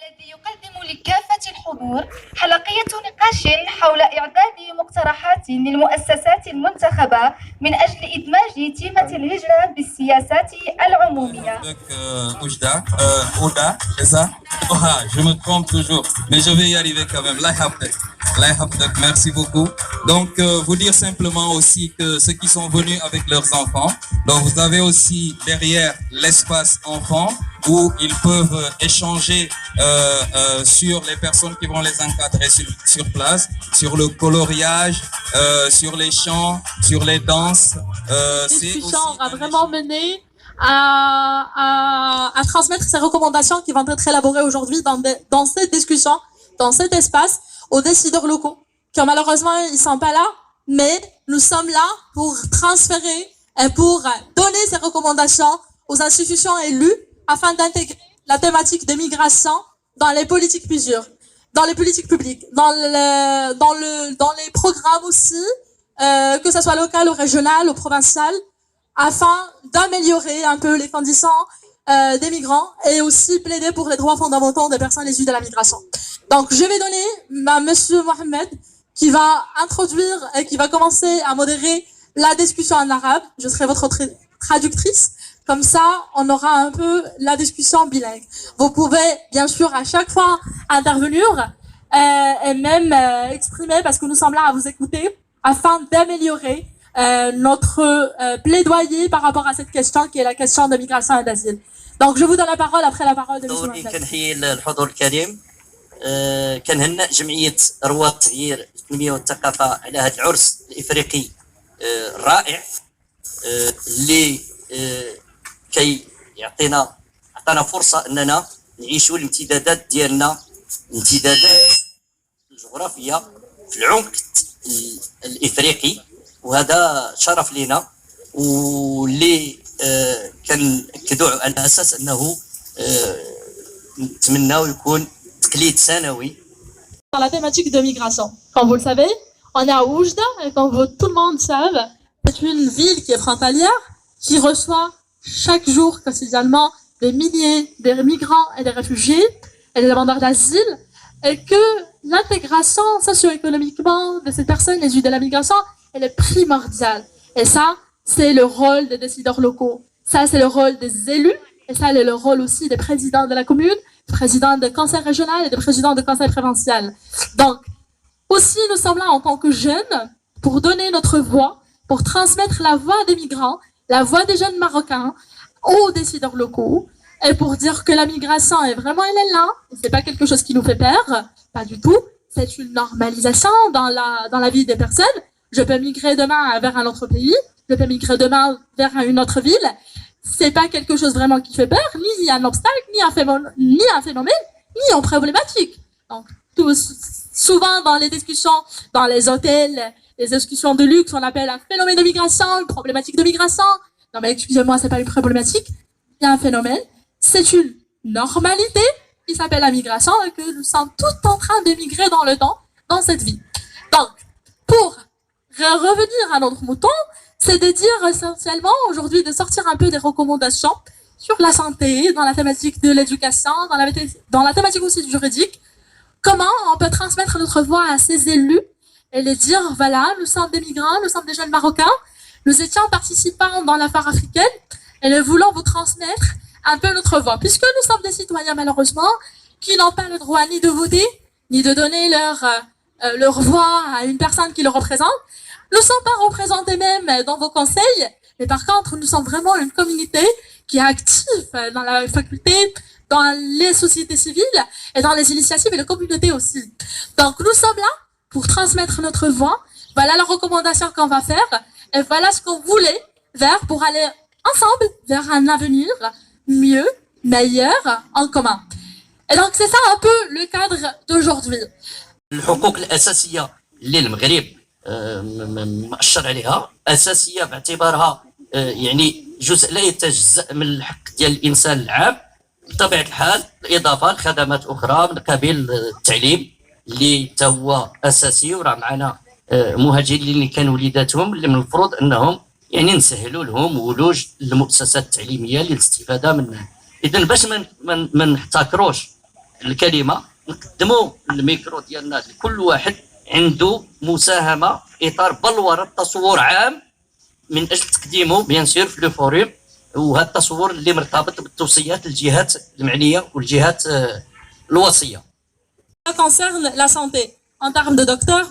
الذي يقدم لكافة الحضور حلقية نقاش حول إعداد مقترحات للمؤسسات المنتخبة من أجل إدماج تيمة الهجرة بالسياسات العمومية. Ouda, c'est ça? Je me trompe toujours, mais je vais y arriver quand même. Merci beaucoup. Donc, vous dire simplement aussi que ceux qui sont venus avec leurs enfants, donc vous avez aussi derrière l'espace enfant où ils peuvent échanger sur les personnes qui vont les encadrer sur place, sur le coloriage, sur les chants, sur les danses. Discussion a vraiment mené à transmettre ces recommandations qui vont être élaborées aujourd'hui dans cette discussion, dans cet espace, aux décideurs locaux, qui malheureusement ils sont pas là, mais nous sommes là pour transférer et pour donner ces recommandations aux institutions élues afin d'intégrer la thématique de migration dans les politiques publiques, dans les programmes aussi, que ce soit local ou régional ou provincial, afin d'améliorer un peu les conditions des migrants et aussi plaider pour les droits fondamentaux des personnes issues de la migration. Donc, je vais donner à Monsieur Mohamed qui va introduire et qui va commencer à modérer la discussion en arabe. Je serai votre traductrice. Comme ça, on aura un peu la discussion bilingue. Vous pouvez, bien sûr, à chaque fois intervenir et même exprimer parce que nous sommes là à vous écouter afin d'améliorer notre plaidoyer par rapport à cette question qui est la question de migration et d'asile. Donc, je vous donne la parole après la parole de M. Mohamed. كنهنئ جمعية رواد التغيير التنمية والثقافة على هذا العرس الإفريقي الرائع اللي كي عطانا فرصة أننا نعيشوا الامتدادات ديالنا، الامتدادات الجغرافية في العمق الإفريقي، وهذا شرف لنا واللي كنأكدوا على أساس أنه نتمناو يكون Dans la thématique de migration. Comme vous le savez, on est à Oujda, et comme tout le monde savent, c'est une ville qui est frontalière, qui reçoit chaque jour, quotidiennement, des milliers de migrants et des réfugiés, et des demandeurs d'asile, et que l'intégration socio-économiquement de ces personnes issues de la migration, elle est primordiale. Et ça, c'est le rôle des décideurs locaux. Ça, c'est le rôle des élus, et ça, c'est le rôle aussi des présidents de la commune, président de conseil régional et de président de conseil provincial. Donc, aussi, nous sommes là en tant que jeunes pour donner notre voix, pour transmettre la voix des migrants, la voix des jeunes Marocains aux décideurs locaux et pour dire que la migration est vraiment, elle est là. C'est pas quelque chose qui nous fait peur, pas du tout. C'est une normalisation dans la vie des personnes. Je peux migrer demain vers un autre pays, je peux migrer demain vers une autre ville. C'est pas quelque chose vraiment qui fait peur, ni un obstacle, ni un phénomène, ni une problématique. Donc, souvent dans les discussions, dans les hôtels, les discussions de luxe, on appelle un phénomène de migration, une problématique de migration. Non mais excusez-moi, c'est pas une problématique, il y a un phénomène. C'est une normalité qui s'appelle la migration et que nous sommes tous en train de migrer dans le temps, dans cette vie. Donc, pour revenir à notre mouton, c'est de dire essentiellement aujourd'hui de sortir un peu des recommandations sur la santé, dans la thématique de l'éducation, dans la thématique aussi du juridique. Comment on peut transmettre notre voix à ces élus et les dire, voilà, nous sommes des migrants, nous sommes des jeunes Marocains, nous étions participants dans l'affaire africaine et nous voulons vous transmettre un peu notre voix. Puisque nous sommes des citoyens malheureusement qui n'ont pas le droit ni de voter, ni de donner leur voix à une personne qui le représente. Nous ne sommes pas représentés même dans vos conseils, mais par contre, nous sommes vraiment une communauté qui est active dans la faculté, dans les sociétés civiles et dans les initiatives et les communautés aussi. Donc, nous sommes là pour transmettre notre voix. Voilà la recommandation qu'on va faire et voilà ce qu'on voulait faire pour aller ensemble vers un avenir mieux, meilleur, en commun. Et donc, c'est ça un peu le cadre d'aujourd'hui. الحقوق الأساسية للمغرب مأشر عليها أساسية باعتبارها يعني جزء لا يتجزأ من الحق ديال الإنسان العام بطبيعة الحال، بالإضافة لخدمات أخرى من قبيل التعليم اللي حتى هو أساسي. وراه معنا مهاجرين اللي كانوا وليداتهم اللي من المفروض أنهم يعني نسهلوا لهم ولوج المؤسسات التعليمية للاستفادة منها. إذن باش ما نحتكروش الكلمه نقدموا الميكرو ديالنا لكل واحد عنده مساهمه اطار بلوره تصور عام من اجل تقديمه بيان سور في لو فوريم، وهذا التصور اللي مرتبط بالتوصيات الجهات المعنيه والجهات الوصيه. Ça concerne la santé. En termes de docteurs,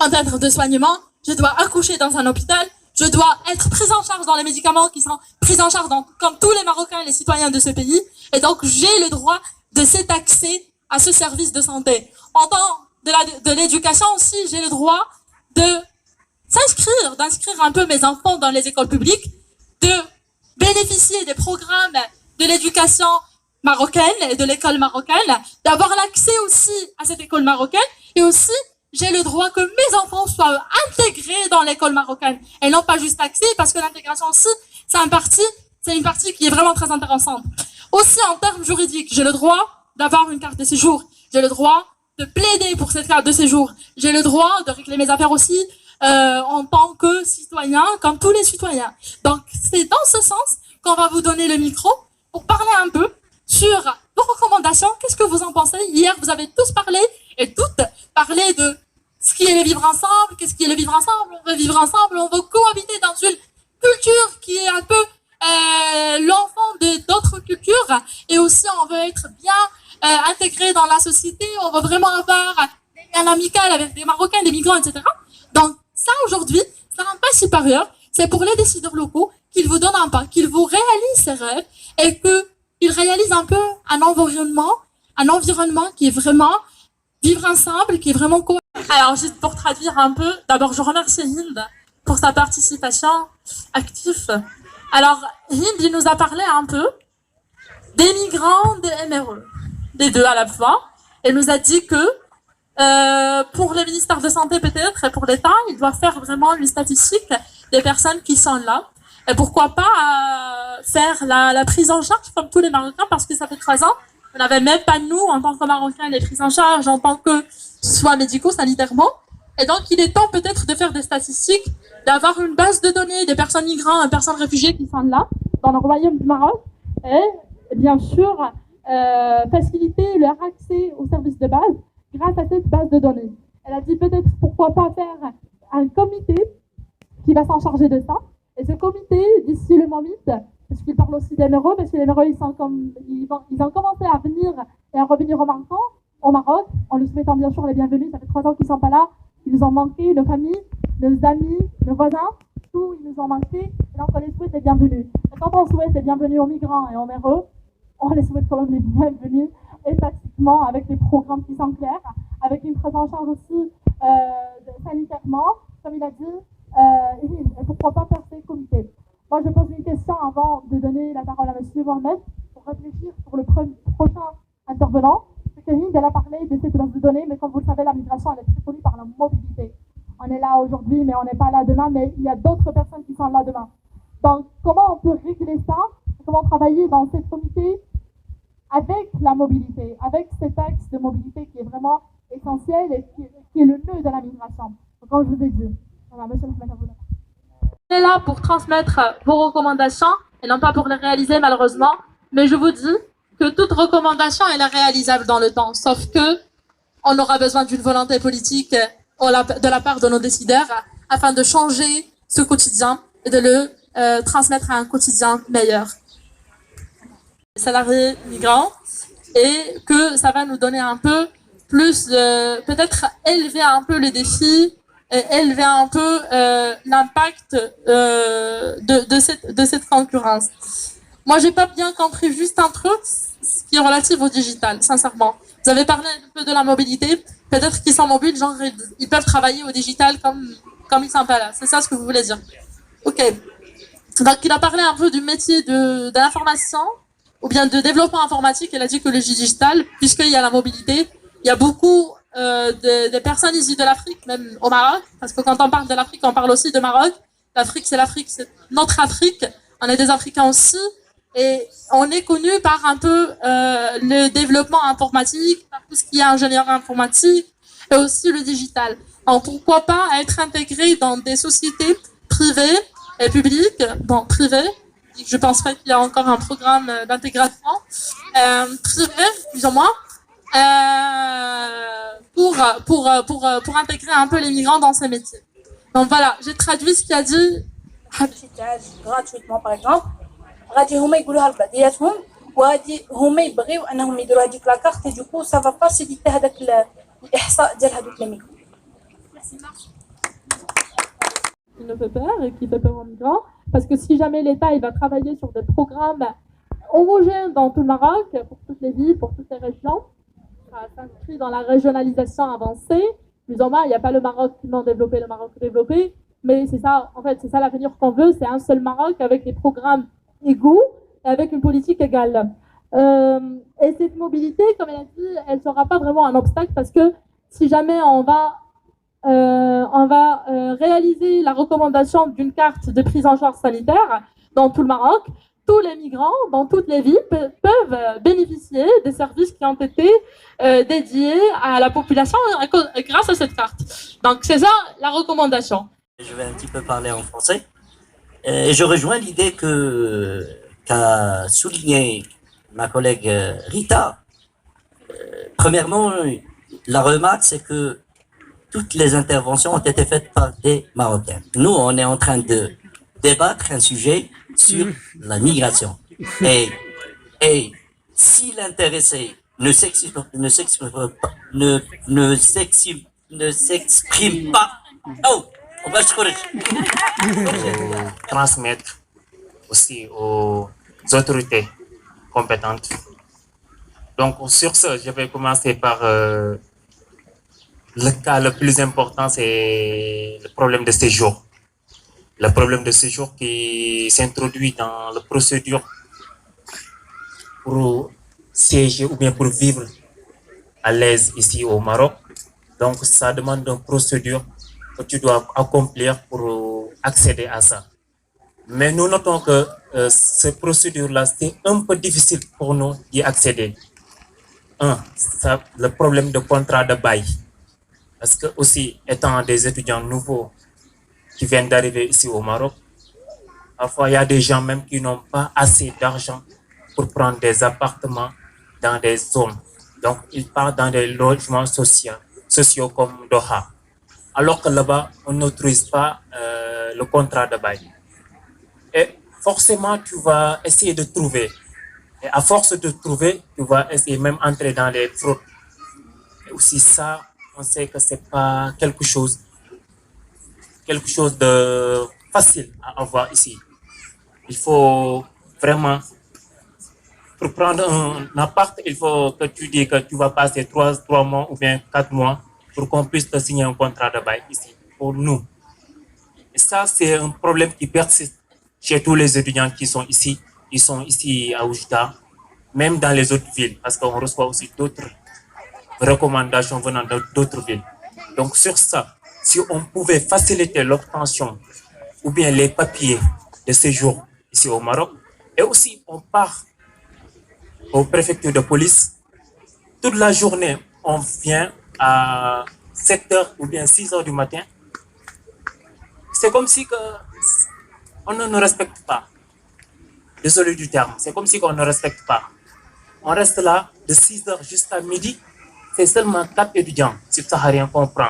en termes de soignement, je dois accoucher dans un hôpital, je dois être prise en charge dans les médicaments qui sont pris en charge comme tous les Marocains et les citoyens de ce pays. Et donc, j'ai le droit de cet accès à ce service de santé. En temps de l'éducation aussi, j'ai le droit de d'inscrire un peu mes enfants dans les écoles publiques, de bénéficier des programmes de l'éducation marocaine et de l'école marocaine, d'avoir l'accès aussi à cette école marocaine, et aussi j'ai le droit que mes enfants soient intégrés dans l'école marocaine et non pas juste accès, parce que l'intégration aussi c'est une partie qui est vraiment très intéressante. Aussi en termes juridiques, j'ai le droit d'avoir une carte de séjour, j'ai le droit de plaider pour cette carte de séjour, j'ai le droit de régler mes affaires aussi en tant que citoyen, comme tous les citoyens. Donc c'est dans ce sens qu'on va vous donner le micro pour parler un peu sur vos recommandations. Qu'est-ce que vous en pensez? Hier, vous avez tous parlé et toutes parlé de ce qui est le vivre ensemble. Qu'est-ce qui est le vivre ensemble? On veut vivre ensemble, on veut cohabiter dans une culture qui est un peu l'enfant d'autres cultures, et aussi on veut être bien intégré dans la société. On veut vraiment avoir des liens amicaux avec des Marocains, des migrants, etc. Donc ça, aujourd'hui, c'est un pas supérieur. C'est pour les décideurs locaux qu'ils vous donnent un pas, qu'ils vous réalisent ces rêves et qu'ils réalisent un peu un environnement qui est vraiment vivre ensemble, qui est vraiment Alors, juste pour traduire un peu, d'abord, je remercie Hind pour sa participation active. Alors, Hind, il nous a parlé un peu des migrants, des MRE, des deux à la fois. Elle nous a dit que pour le ministère de Santé peut-être et pour l'État, il doit faire vraiment une statistique des personnes qui sont là. Et pourquoi pas faire la prise en charge comme tous les Marocains, parce que ça fait 3 ans, on n'avait même pas nous, en tant que Marocains, les prises en charge, en tant que soins médicaux, sanitairement. Et donc, il est temps peut-être de faire des statistiques, d'avoir une base de données des personnes migrantes et personnes réfugiées qui sont là, dans le royaume du Maroc, et bien sûr, faciliter leur accès aux services de base grâce à cette base de données. Elle a dit peut-être pourquoi pas faire un comité qui va s'en charger de ça. Et ce comité, d'ici le moment, parce qu'il parle aussi des MRE, parce que les MRE, ils ont commencé à venir et à revenir au Maroc, en leur souhaitant bien sûr les bienvenus. Ça fait 3 ans qu'ils ne sont pas là, ils nous ont manqué, nos familles, nos amis, nos voisins, tout, ils nous ont manqué. Et donc on les souhaite les bienvenus. Et quand on souhaite les bienvenus aux migrants et aux MRE, on les souhaite quand même les bienvenus, et tactiquement, avec des programmes qui sont clairs, avec une prise en charge aussi sanitairement, comme il a dit, et pourquoi pas faire ces comités. Moi, je pose une question avant de donner la parole à M. Mohamed pour réfléchir sur le prochain intervenant. C'est que Hind, elle a parlé de cette base de données, mais comme vous le savez, la migration, elle est très connue par la mobilité. On est là aujourd'hui, mais on n'est pas là demain, mais il y a d'autres personnes qui sont là demain. Donc, comment on peut régler ça? Comment travailler dans ce comité avec la mobilité, avec cet axe de mobilité qui est vraiment essentiel et qui est le nœud de la migration. Donc, comme je vous ai dit, voilà, monsieur Mohamed Aboula. On est là pour transmettre vos recommandations et non pas pour les réaliser malheureusement, mais je vous dis que toute recommandation elle est réalisable dans le temps, sauf que on aura besoin d'une volonté politique de la part de nos décideurs afin de changer ce quotidien et de le transmettre à un quotidien meilleur. Salariés migrants, et que ça va nous donner un peu plus, peut-être élever un peu les défis et élever un peu l'impact de cette concurrence. Moi, j'ai pas bien compris juste un truc, ce qui est relatif au digital, sincèrement. Vous avez parlé un peu de la mobilité, peut-être qu'ils sont mobiles, genre ils peuvent travailler au digital comme ils sont pas là. C'est ça ce que vous voulez dire? Ok. Donc, il a parlé un peu du métier de l'information, ou bien de développement informatique. Elle a dit que le digital, puisqu'il y a la mobilité, il y a beaucoup de personnes issues de l'Afrique, même au Maroc, parce que quand on parle de l'Afrique, on parle aussi de Maroc. L'Afrique, c'est notre Afrique. On est des Africains aussi, et on est connu par un peu le développement informatique, par tout ce qui est ingénieur informatique, et aussi le digital. Alors pourquoi pas être intégré dans des sociétés privées et publiques, bon, privées. Je pense pas qu'il y a encore un programme d'intégration privé, plus ou moins, pour intégrer un peu les migrants dans ces métiers. Donc voilà, j'ai traduit ce qu'il a dit. gratuitement par exemple غادي هما يقولوها لبعضياتهم وغادي هما يبغيو انهم يديروا هذيك لاكارت et du coup ça va faciliter هذاك الاحصاء ديال هذوك لي ميغرو. Qui ne fait peur et qui fait peur aux migrants, parce que si jamais l'État il va travailler sur des programmes homogènes dans tout le Maroc, pour toutes les villes, pour toutes les régions, ça s'inscrit dans la régionalisation avancée. Plus ou moins, il n'y a pas le Maroc non développé, le Maroc développé, mais c'est ça, en fait, c'est ça l'avenir qu'on veut, c'est un seul Maroc avec des programmes égaux et avec une politique égale. Et cette mobilité, comme elle a dit, elle ne sera pas vraiment un obstacle, parce que si jamais on va réaliser la recommandation d'une carte de prise en charge sanitaire dans tout le Maroc, tous les migrants dans toutes les villes peuvent bénéficier des services qui ont été dédiés à la population grâce à cette carte. Donc c'est ça la recommandation. Je vais un petit peu parler en français. Et je rejoins l'idée qu'a souligné ma collègue Rita. Premièrement, la remarque, c'est que toutes les interventions ont été faites par des Marocains. Nous, on est en train de débattre un sujet sur la migration. Et si l'intéressé ne s'exprime pas, oh, on va se corriger. Transmettre aussi aux autorités compétentes. Donc sur ce, je vais commencer par le cas le plus important, c'est le problème de séjour. Le problème de séjour qui s'introduit dans la procédure pour siéger ou bien pour vivre à l'aise ici au Maroc. Donc ça demande une procédure que tu dois accomplir pour accéder à ça. Mais nous notons que cette procédure-là, c'est un peu difficile pour nous d'y accéder. Le problème de contrat de bail. Parce que aussi, étant des étudiants nouveaux qui viennent d'arriver ici au Maroc, parfois il y a des gens même qui n'ont pas assez d'argent pour prendre des appartements dans des zones. Donc, ils partent dans des logements sociaux comme Doha. Alors que là-bas, on n'autorise pas le contrat de bail. Et forcément, tu vas essayer de trouver. Et à force de trouver, tu vas essayer même entrer dans les fraudes. Et aussi ça, on sait que c'est pas quelque chose de facile à avoir ici. Il faut vraiment, pour prendre un appart, il faut que tu dis que tu vas passer 3 mois ou bien 4 mois pour qu'on puisse te signer un contrat de bail ici, pour nous. Et ça, c'est un problème qui persiste chez tous les étudiants qui sont ici. Ils sont ici à Oujda, même dans les autres villes, parce qu'on reçoit aussi d'autres recommandations venant d'autres villes. Donc sur ça, si on pouvait faciliter l'obtention ou bien les papiers de séjour ici au Maroc, et aussi on part aux préfectures de police, toute la journée, on vient à 7h ou bien 6h du matin. C'est comme si on ne nous respecte pas. Désolé du terme, c'est comme si on ne respecte pas. On reste là de 6h jusqu'à midi. C'est seulement 4 étudiants subsahariens qu'on prend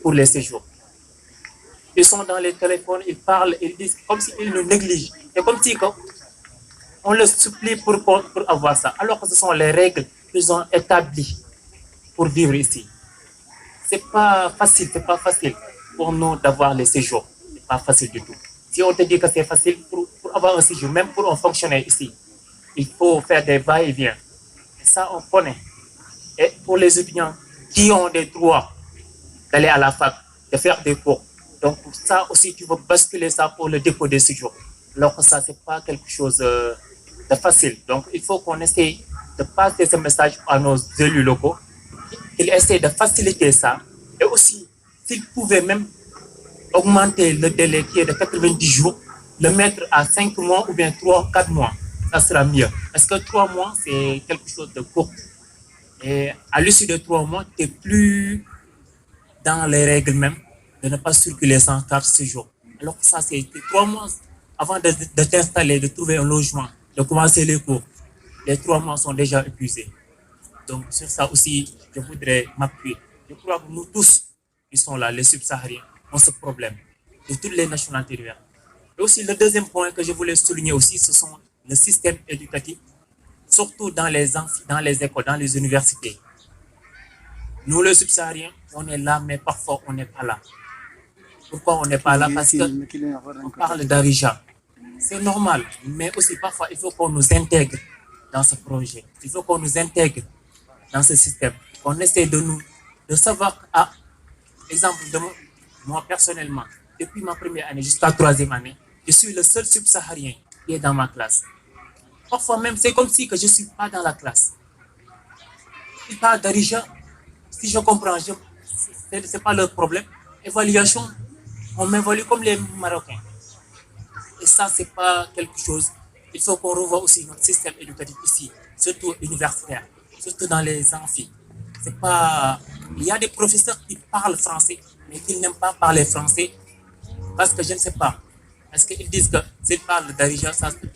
pour les séjours. Ils sont dans les téléphones, ils parlent, ils disent comme s'ils nous négligent. C'est comme si on les supplie pour avoir ça. Alors que ce sont les règles qu'ils ont établies pour vivre ici. C'est pas facile pour nous d'avoir les séjours. C'est pas facile du tout. Si on te dit que c'est facile pour avoir un séjour, même pour un fonctionnaire ici, il faut faire des va-et-vient. Et ça, on connaît. Et pour les étudiants qui ont des droits d'aller à la fac, de faire des cours, donc ça aussi, tu veux basculer ça pour le dépôt des séjours. Alors que ça, c'est pas quelque chose de facile. Donc, il faut qu'on essaye de passer ce message à nos élus locaux, qu'ils essaient de faciliter ça. Et aussi, s'ils pouvaient même augmenter le délai qui est de 90 jours, le mettre à 5 mois ou bien 3-4 mois, ça sera mieux. Parce que 3 mois, c'est quelque chose de court. Et à l'issue de 3 mois, tu n'es plus dans les règles même de ne pas circuler sans carte séjour. Alors que ça, c'est 3 mois avant de t'installer, de trouver un logement, de commencer les cours. Les 3 mois sont déjà épuisés. Donc sur ça aussi, je voudrais m'appuyer. Je crois que nous tous, qui sont là, les subsahariens, ont ce problème de toutes les nationalités diverses. Et aussi le deuxième point que je voulais souligner aussi, ce sont le système éducatif, surtout dans les écoles, dans les universités. Nous, les subsahariens, on est là, mais parfois on n'est pas là. Pourquoi on n'est pas là? Parce qu'on parle d'Arija. C'est normal, mais aussi parfois il faut qu'on nous intègre dans ce projet. Il faut qu'on nous intègre dans ce système. On essaie de savoir, exemple de moi personnellement, depuis ma première année jusqu'à la troisième année, je suis le seul subsaharien qui est dans ma classe. Parfois même, c'est comme si que je ne suis pas dans la classe. Ils parlent d'Arija, si je comprends, ce n'est pas leur problème. Évaluation, on m'évalue comme les Marocains. Et ça, ce n'est pas quelque chose. Il faut qu'on revoie aussi notre système éducatif ici, surtout universitaire, surtout dans les amphis. C'est pas... Il y a des professeurs qui parlent français, mais qui n'aiment pas parler français parce que je ne sais pas. Est-ce qu'ils disent que s'ils parlent d'Arija,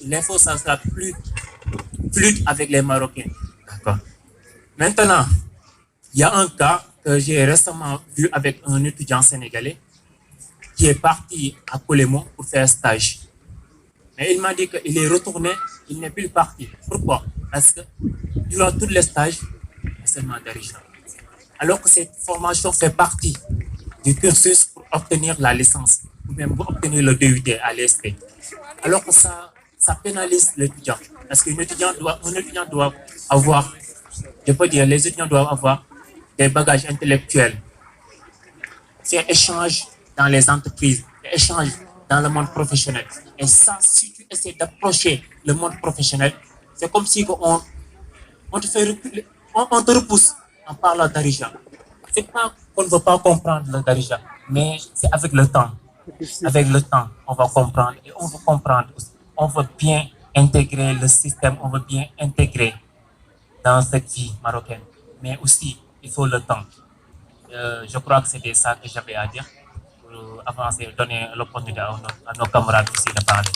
l'info, ça sera plus fluide avec les Marocains. D'accord. Maintenant, il y a un cas que j'ai récemment vu avec un étudiant sénégalais qui est parti à Colémon pour faire un stage. Mais il m'a dit qu'il est retourné, il n'est plus parti. Pourquoi? Parce que durant tous les stages, c'est seulement d'Arija. Alors que cette formation fait partie du cursus pour obtenir la licence ou même pour obtenir le DUT à l'ESP. Alors que ça pénalise l'étudiant. Parce qu'un étudiant doit avoir, je peux dire, les étudiants doivent avoir des bagages intellectuels, faire échange dans les entreprises, échange dans le monde professionnel. Et ça, si tu essaies d'approcher le monde professionnel, c'est comme si on te fait reculer, on te repousse en parlant d'Arija. C'est pas qu'on ne veut pas comprendre le d'Arija, mais c'est avec le temps. Avec le temps, on va comprendre et on veut comprendre aussi. On veut bien intégrer le système, on veut bien intégrer dans cette vie marocaine. Mais aussi, il faut le temps. Je crois que c'était ça que j'avais à dire pour avancer, donner l'opportunité à nos camarades aussi de parler.